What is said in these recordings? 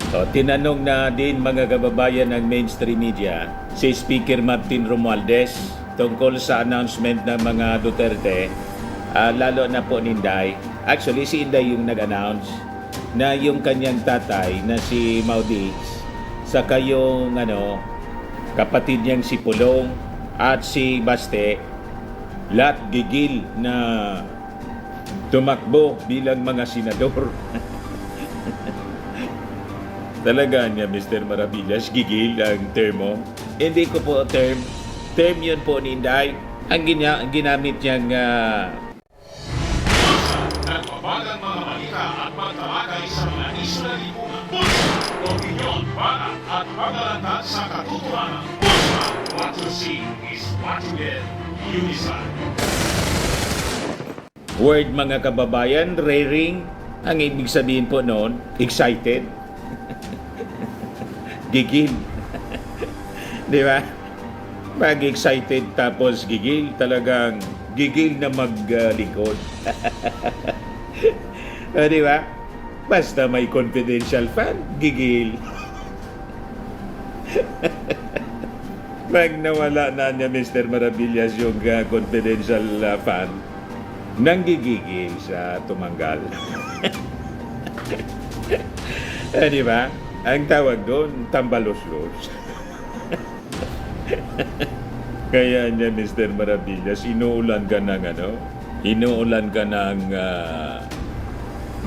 O, tinanong na din mga kababayan ng mainstream media si Speaker Martin Romualdez tungkol sa announcement ng mga Duterte, lalo na po ni Inday. Actually, si Inday yung nag-announce na yung kanyang tatay na si Maudix, saka yung kapatid niyang si Pulong at si Baste, lahat gigil na tumakbo bilang mga senador. Talaga niya, Mr. Maravillas, gigil ang termo. Hindi ko po term yun po ni Inday. Ang ginamit niyang Nagbabagang mga balita at pagtalakay sa mga isyu na lipunan. Pulsa, opinyon, para at pag-alantad sa katotohanan. Pulsa, what you see is what you get. Unisan. word, mga kababayan, raring. Ang ibig sabihin po noon, excited. Gigil. Di ba? Pag excited tapos gigil, talagang gigil na maglingkod. Di ba? Basta may confidential fan, gigil. Pag nawala na niya Mr. Maravillas yung confidential fan, nanggigigil sa tumanggal. Di ba? Ang tawag doon, tambalos-los. Kaya niya, Mr. Maravillas, inuulan ka ng inuulan ka ng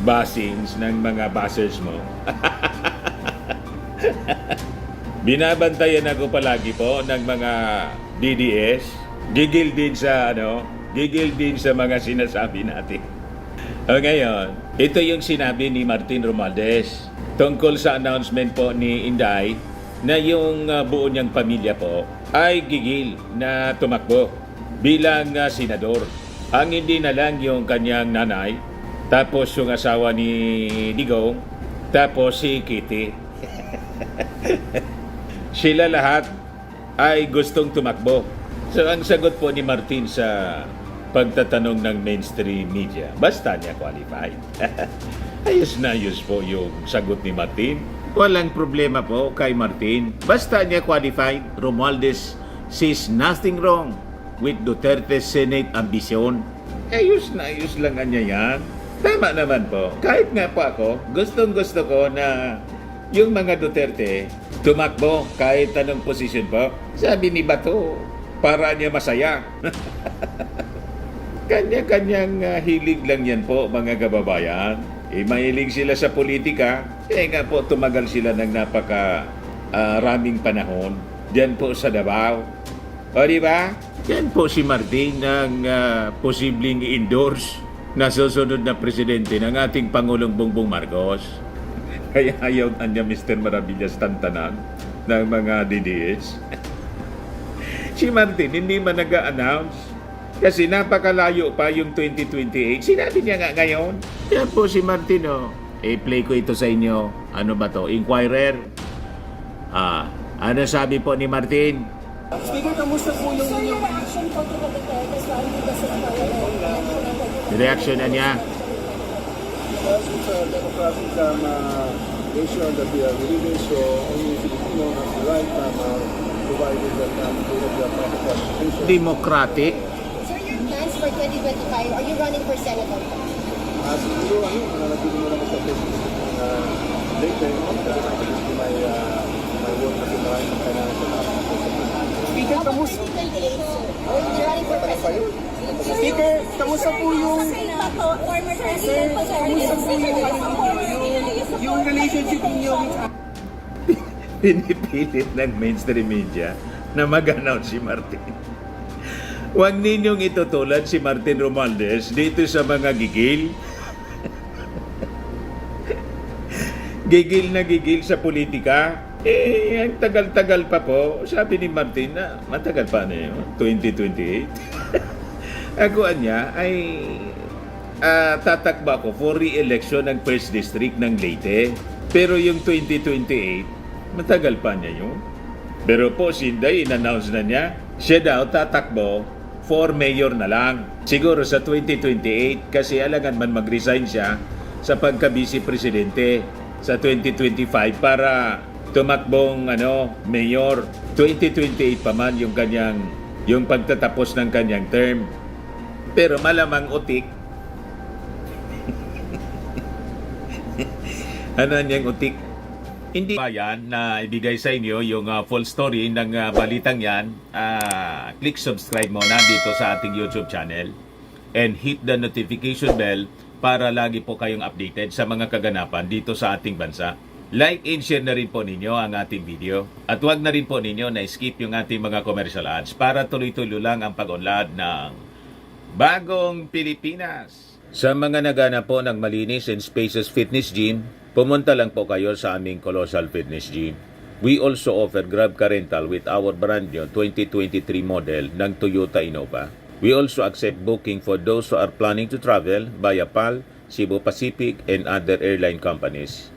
basings ng mga basers mo. Binabantayan ako palagi po ng mga DDS. Gigil din sa gigil din sa mga sinasabi natin. O ngayon, ito yung sinabi ni Martin Romualdez tungkol sa announcement po ni Inday na yung buo niyang pamilya po ay gigil na tumakbo bilang senador. Ang hindi na lang yung kanyang nanay, tapos yung asawa ni Digong, tapos si Kitty. Sila lahat ay gustong tumakbo. So ang sagot po ni Martin sa pagtatanong ng mainstream media, basta niya qualified. Ayos na ayos po yung sagot ni Martin. Walang problema po kay Martin. Basta niya qualified, Romualdez sees nothing wrong with Duterte's Senate ambition. Ayos na ayos lang niya yan. Tama naman po. Kahit nga po ako, gustong-gusto ko na yung mga Duterte tumakbo kahit anong posisyon po. Sabi ni Bato, para niya masaya. Kanya-kanyang hilig lang yan po, mga kababayan. Mahilig sila sa politika, nga po tumagal sila ng raming panahon diyan po sa Davao. O di ba? Yan po si Martin ang posibleng i-endorse na susunod na presidente ng ating Pangulong Bongbong Marcos. Kaya ayaw na niya Mr. Maravillas tantanan ng mga DDS. Si Martin hindi man nag-a-announce kasi napakalayo pa yung 2028. Sinabi niya nga ngayon. Yan po si Martin, i-play ko ito sa inyo. Ano ba to? Inquirer. Ano sabi po ni Martin? Speaker, kamusta po yung reaction po to the Duterte while he was in Reaction na niya. Because it's a democratic nation that we are living, so only Filipino has the right provided that they have the proper constitution. Democratic. Sir, your plans for 2025, are you running for senator? Siguro, nanatili mo naman sa Facebook later, this is my work kasi maraming kailangan sa Speaker, kamusta? Or you're running for president? Speaker, kamusta po yung Former Sir, kamusta po yung relationship niyo with Pinipilit ng mainstream media na mag-announce si Martin. Huwag ninyong itutulad si Martin Romualdez dito sa mga gigil. Gigil na gigil sa politika. Ang tagal-tagal pa po. Sabi ni Martin na matagal pa na yun, 2028. Aguan niya ay tatakba ko for re-election ng 1st District ng Leyte. Pero yung 2028, matagal pa niya yun. Pero po, si Inday, in-announce na niya, siya daw tatakbo for mayor na lang. Siguro sa 2028, kasi alangan man mag-resign siya sa pagka-vice presidente. sa 2025 para tumakbong mayor. 2028 pa man yung pagtatapos ng kanyang term. Pero malamang utik. Ano niyang utik? Hindi bayan na ibigay sa inyo yung full story ng balitang yan. Click subscribe muna dito sa ating YouTube channel and hit the notification bell para lagi po kayong updated sa mga kaganapan dito sa ating bansa. Like and share na rin po ninyo ang ating video. At huwag na rin po ninyo na skip yung ating mga commercial ads para tuloy-tuloy lang ang pag-unlad ng Bagong Pilipinas. Sa mga nagana po ng malinis and spacious fitness gym, pumunta lang po kayo sa aming Colossal Fitness Gym. We also offer Grab Car Rental with our brand new 2023 model ng Toyota Innova. We also accept booking for those who are planning to travel via PAL, Cebu Pacific, and other airline companies,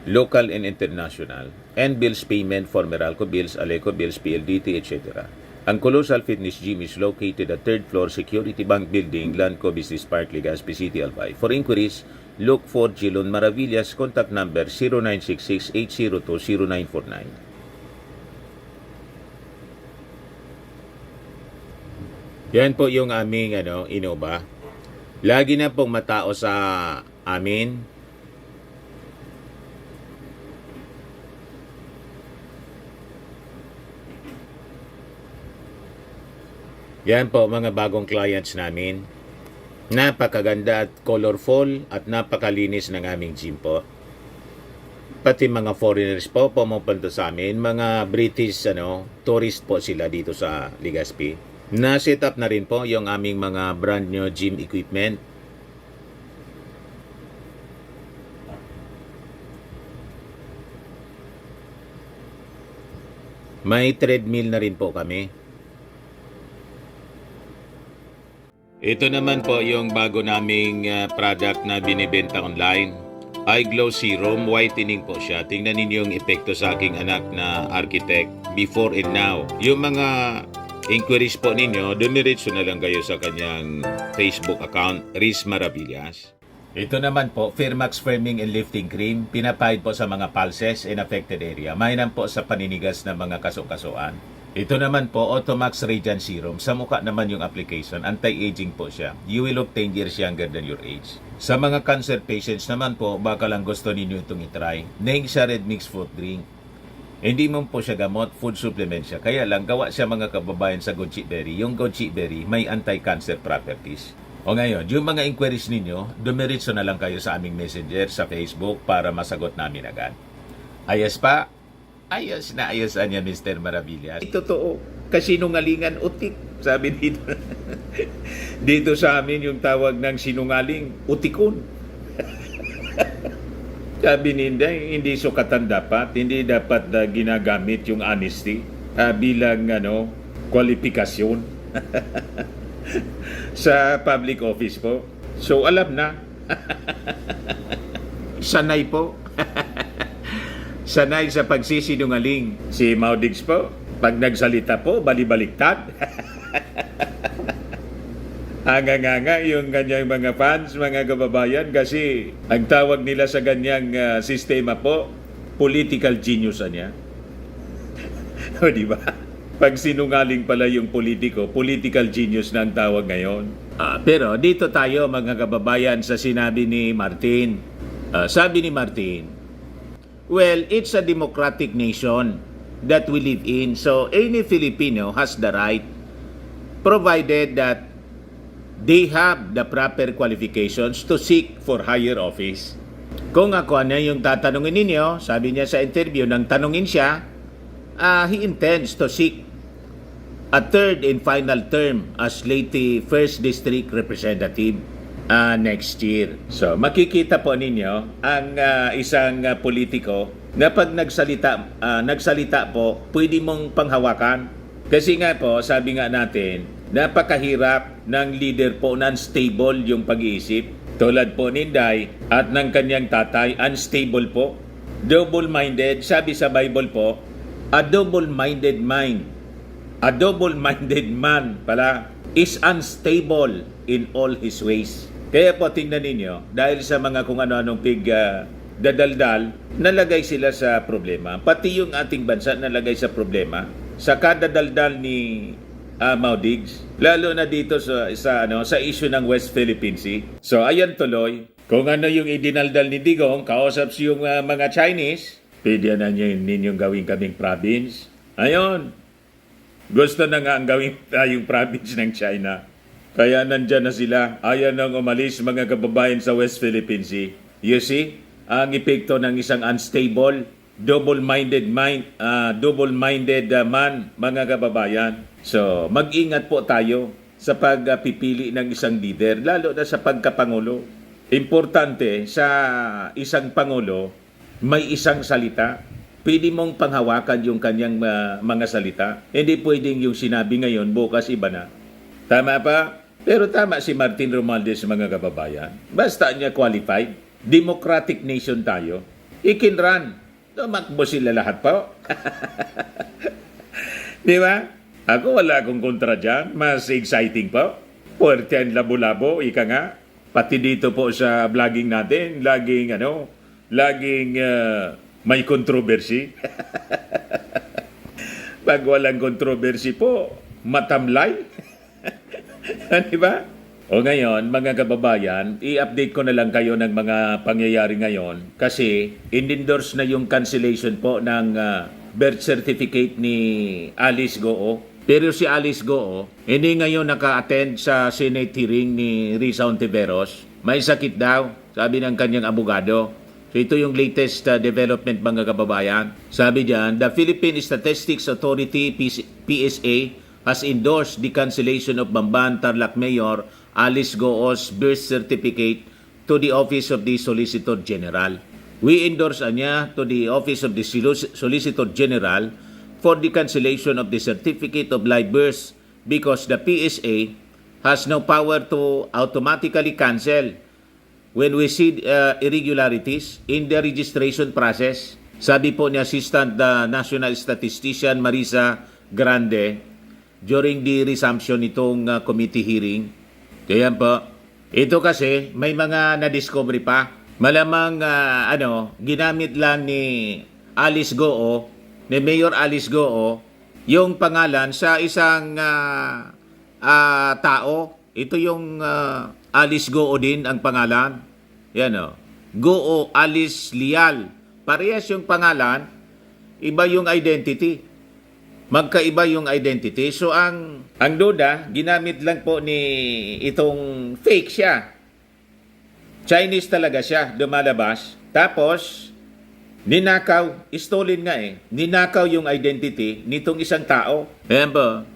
local and international, and bills payment for Meralco Bills, Aleco Bills, PLDT, etc. Ang Colossal Fitness Gym is located at 3rd floor Security Bank Building, Lanco Business Park, Legazpi City, Albay. For inquiries, look for Gilon Maravillas, contact number 0966-802-0949. Yan po yung aming Innova. Lagi na pong matao sa amin. Yan po mga bagong clients namin. Napakaganda at colorful at napakalinis ng aming gym po. Pati mga foreigners po pumupunta sa amin, mga British tourist po sila dito sa Legazpi. Na-set up na rin po yung aming mga brand new gym equipment. May treadmill na rin po kami. Ito naman po yung bago naming product na binibenta online. Eye Glow Serum, whitening po siya. Tingnan ninyo yung epekto sa aking anak na architect before and now. Yung mga inquiries po ninyo, dumiretso na lang kayo sa kanyang Facebook account, Riz Maravillas. Ito naman po, Firmax Firming and Lifting Cream. Pinapahid po sa mga pulses in affected area. Mainam po sa paninigas ng mga kasukasuan. Ito naman po, Automax Radiant Serum. Sa mukha naman yung application, anti-aging po siya. You will look 10 years younger than your age. Sa mga cancer patients naman po, baka lang gusto ninyo itong itry. Neng siya red mixed fruit drink. Hindi mo po siya gamot, food supplement siya. Kaya lang, gawa siya mga kababayan sa goji berry. Yung goji berry may anti-cancer properties. O ngayon, yung mga inquiries ninyo, dumiretso na lang kayo sa aming messenger sa Facebook para masagot namin agad. Ayos pa? Ayos na ayos niya, Mr. Maravillas. Totoo, kasinungalingan utik, sabi dito. Dito sa amin yung tawag ng sinungaling, utikon. Sabi ninda, hindi sukatan dapat, hindi dapat ginagamit yung honesty bilang kwalifikasyon sa public office po. So alam na. Sanay po. Sanay sa pagsisinungaling. Si Maudix po, pag nagsalita po, balibaliktad. Hanga-nganga yung kanyang mga fans, mga kababayan, kasi ang tawag nila sa ganyang sistema po, political genius niya. O diba? Pag sinungaling pala yung politiko, political genius na ang tawag ngayon. Pero dito tayo mga kababayan sa sinabi ni Martin. Sabi ni Martin, well, it's a democratic nation that we live in. So, any Filipino has the right, provided that they have the proper qualifications to seek for higher office. Kung ako ano yung tatanungin ninyo, sabi niya sa interview, nang tanungin siya, he intends to seek a third and final term as Leyte 1st District Representative next year. So, makikita po ninyo ang isang politiko na pag nagsalita po, pwede mong panghawakan. Kasi nga po, sabi nga natin, napakahirap ng leader po na unstable yung pag-iisip. Tulad po ni Inday at ng kanyang tatay, unstable po. Double-minded, sabi sa Bible po, a double-minded mind. A double-minded man pala is unstable in all his ways. Kaya po tingnan ninyo, dahil sa mga kung ano-anong dadaldal, nalagay sila sa problema. Pati yung ating bansa nalagay sa problema sa kadadaldal ni Mau Diggs, lalo na dito sa issue ng West Philippine Sea. So ayan tuloy, kung ano yung idinaldal ni Digong, kausap yung mga Chinese, pwede na ninyong gawin kaming province. Ayun, gusto na nga ang gawin tayong province ng China. Kaya nandyan na sila, ayaw nang umalis mga kababayan sa West Philippine Sea. You see, ang epekto ng isang unstable, double-minded man, mga kababayan. So, mag-ingat po tayo sa pagpipili ng isang leader, lalo na sa pagkapangulo. Importante sa isang pangulo, may isang salita. Pwede mong panghawakan yung kanyang mga salita. Hindi pwedeng yung sinabi ngayon, bukas iba na. Tama pa? Pero tama si Martin Romualdez, mga kababayan. Basta niya qualified, democratic nation tayo. Ikinran. Tumakbo sila lahat po. Di ba? Ako wala akong kontra dyan. Mas exciting po. Puwerte ang labo-labo, ika nga. Pati dito po sa vlogging natin, laging may controversy. Pag walang controversy po, matamlay. Di ba? O ngayon, mga kababayan, i-update ko na lang kayo ng mga pangyayari ngayon kasi in-endorse na yung cancellation po ng birth certificate ni Alice Goo. Pero si Alice Goo, hindi ngayon naka-attend sa Senate hearing ni Risa Ontiveros. May sakit daw, sabi ng kanyang abogado. So ito yung latest development, mga kababayan. Sabi diyan, the Philippine Statistics Authority, PSA, has endorsed the cancellation of Bamban Tarlac Mayor Alice Goo's birth certificate to the Office of the Solicitor General. We endorse niya to the Office of the Solicitor General for the cancellation of the certificate of live birth because the PSA has no power to automatically cancel when we see irregularities in the registration process. Sabi po ni Assistant National Statistician Marisa Grande during the resumption nitong committee hearing. Kaya po, ito kasi may mga na-discovery pa. Malamang ginamit lang ni Alice Goo, ni Mayor Alice Goo, yung pangalan sa isang tao. Ito yung Alice Goo din ang pangalan. Yan o. Goo Alice Lial. Parehas yung pangalan, iba yung identity. Magkaiba yung identity. So ang duda, ginamit lang po ni itong fake siya. Chinese talaga siya, lumalabas. Tapos, ninakaw, stolen nga ninakaw yung identity nitong isang tao. Ayan po.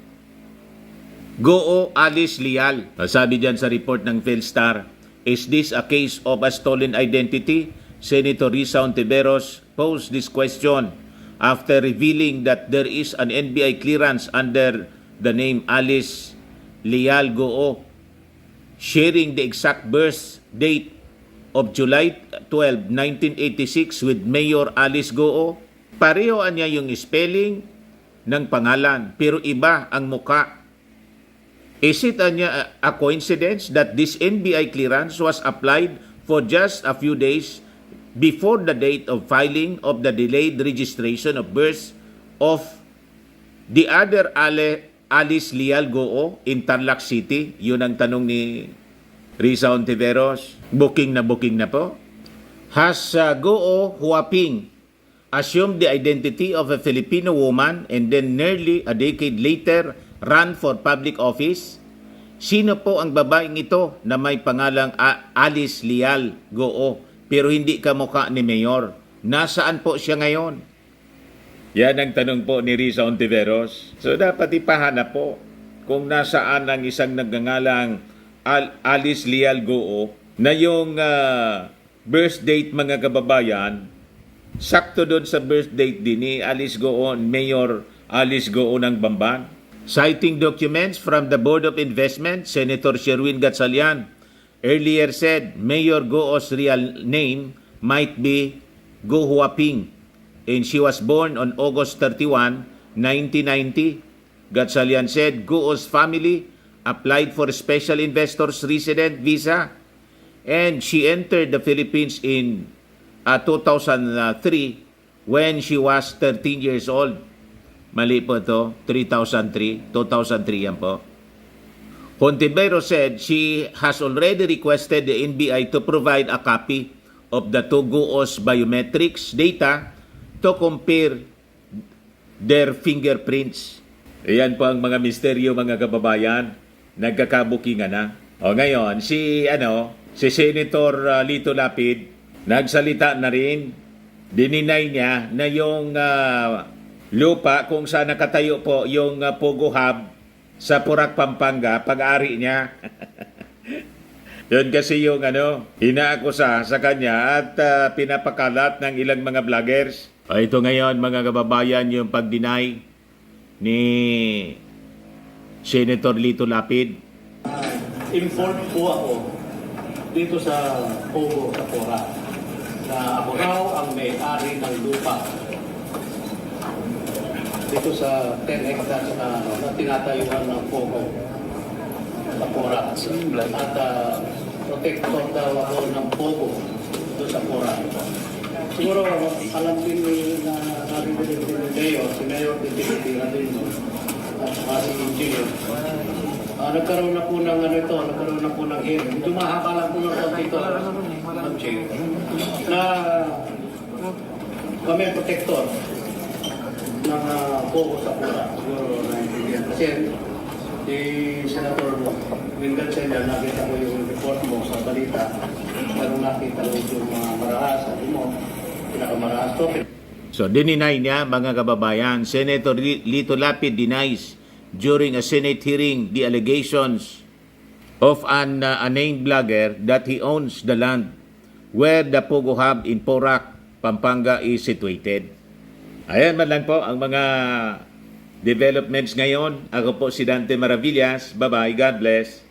Goo Alice Lial. Sabi dyan sa report ng Philstar, is this a case of a stolen identity? Senator Risa Ontiveros posed this question after revealing that there is an NBI clearance under the name Alice Lial Goo, sharing the exact birth date of July 12, 1986 with Mayor Alice Goo. Pareho niya yung spelling ng pangalan, pero iba ang muka. Is it a coincidence that this NBI clearance was applied for just a few days before the date of filing of the delayed registration of birth of the other Alice Lial Goo in Tarlac City? Yun ang tanong ni Risa Ontiveros. Booking na po. Has Goo Huaping assumed the identity of a Filipino woman and then nearly a decade later ran for public office? Sino po ang babaeng ito na may pangalang Alice Lial Goo pero hindi kamukha ni Mayor? Nasaan po siya ngayon? Yan ang tanong po ni Risa Ontiveros. So dapat ipahanap po kung nasaan ang isang nagngangalang Alice Lial Goo na yung birth date, mga kababayan, sakto doon sa birth date din ni Alice Goo, Mayor Alice Goo ng Bamban. Citing documents from the Board of Investment, Senator Sherwin Gatchalian earlier said Mayor Goo's real name might be Goo Huaping and she was born on August 31, 1990. Gatchalian said Goo's family applied for special investors resident visa and she entered the Philippines in 2003 when she was 13 years old. Mali po ito, 2003 yan po. Hontiveros said she has already requested the NBI to provide a copy of the Tuguos biometrics data to compare their fingerprints. Ayan po ang mga misteryo, mga kababayan. Nagkakabukingan na. O ngayon, si Senator Lito Lapid, nagsalita na rin. Dininay niya na yung lupa kung saan nakatayo po yung Pogo Hub sa Porac, Pampanga, pag-ari niya. Yun kasi yung inaakusa sa kanya at pinapakalat ng ilang mga vloggers. O ito ngayon, mga kababayan, yung pag-deny ni Senator Lito Lapid. Informed po ako dito sa Pogo, sa Porac, na ako raw ang may-ari ng lupa dito sa 10 hectares na tinatayuan ng Pogo sa Porac. At protector daw ako ng Pogo dito sa Porac. Siguro alam din na sabi ko din si Mayor din din at si Engineer. Nagkaroon na po ng hearing. Medyo mahaba lang po ng konti ito, Ma'am Chair, na kami ang protector ng Pogo sa Porac. Siguro naintindihan. Kasi si Senator Wingard Senya, nakita ko yung report mo sa balita, pero nakita ko yung mga marahas, sabi mo, pinakamarahas to. So, dininay niya, mga kababayan, Senator Lito Lapid denies during a Senate hearing the allegations of an unnamed blogger that he owns the land where the Pogo Hub in Porac, Pampanga is situated. Ayan man lang po ang mga developments ngayon. Ako po si Dante Maravillas. Bye-bye. God bless.